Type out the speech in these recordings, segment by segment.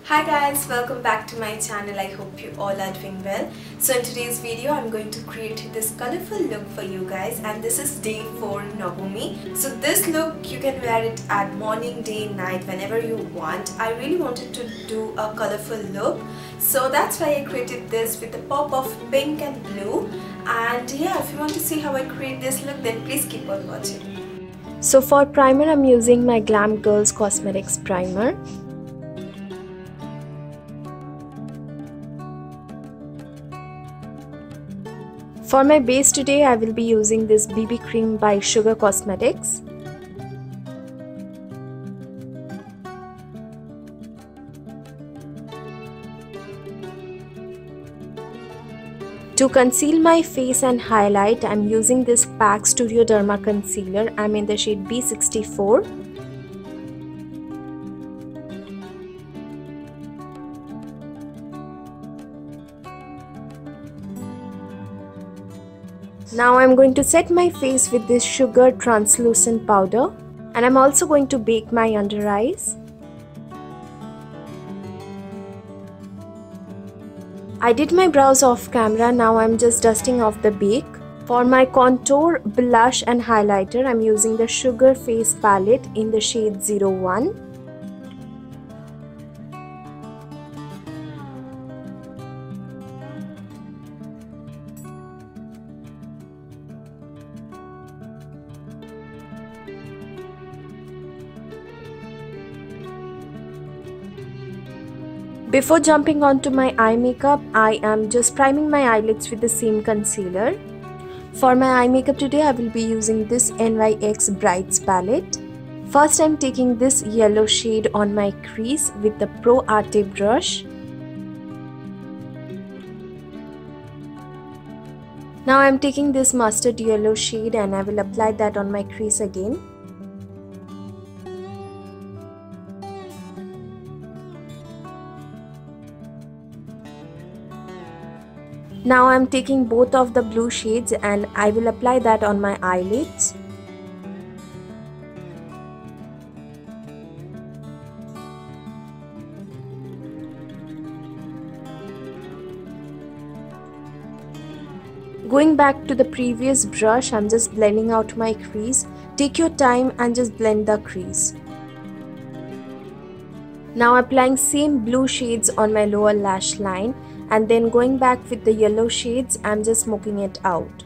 Hi guys, welcome back to my channel. I hope you all are doing well. So in today's video I'm going to create this colorful look for you guys, and this is day 4 Navomi. So this look you can wear it at morning, day, night, whenever you want. I really wanted to do a colorful look, so that's why I created this with a pop of pink and blue. And yeah, if you want to see how I create this look, then please keep on watching. So for primer I'm using my Glam Girls Cosmetics primer. For my base today, I will be using this BB cream by Sugar Cosmetics. To conceal my face and highlight, I am using this PAC Studio Derma Concealer. I am in the shade B64. Now I am going to set my face with this Sugar Translucent Powder, and I am also going to bake my under eyes. I did my brows off camera, now I am just dusting off the bake. For my contour, blush and highlighter, I am using the Sugar Face Palette in the shade 01. Before jumping onto my eye makeup, I am just priming my eyelids with the same concealer. For my eye makeup today, I will be using this NYX Brights palette. First, I am taking this yellow shade on my crease with the Pro Arte brush. Now I am taking this mustard yellow shade and I will apply that on my crease again. Now I am taking both of the blue shades and I will apply that on my eyelids. Going back to the previous brush, I am just blending out my crease. Take your time and just blend the crease. Now applying same blue shades on my lower lash line, and then going back with the yellow shades, I'm just smoking it out.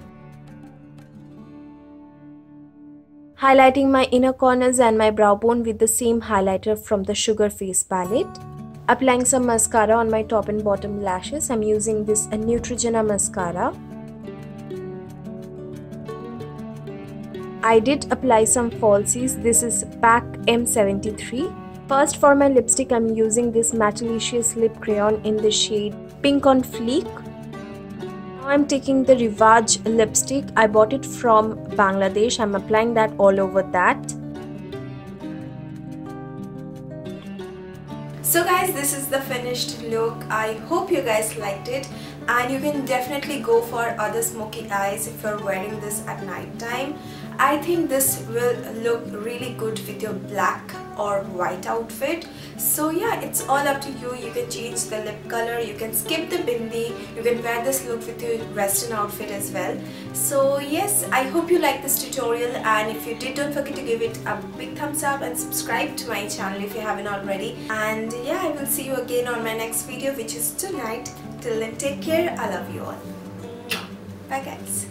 Highlighting my inner corners and my brow bone with the same highlighter from the Sugar Face palette. Applying some mascara on my top and bottom lashes. I'm using this Neutrogena mascara. I did apply some falsies. This is PAC M73. First, for my lipstick, I'm using this Mattelicious lip crayon in the shade Pink on Fleek. Now I'm taking the Rivage lipstick. I bought it from Bangladesh. I'm applying that all over that. So guys, this is the finished look. I hope you guys liked it, and you can definitely go for other smoky eyes if you're wearing this at night time. I think this will look really good with your black or white outfit. So yeah, it's all up to you. You can change the lip color, you can skip the bindi, you can wear this look with your western outfit as well. So yes, I hope you like this tutorial, and if you did, don't forget to give it a big thumbs up and subscribe to my channel if you haven't already. And yeah, I will see you again on my next video, which is tonight. Till then, take care. I love you all. Bye guys.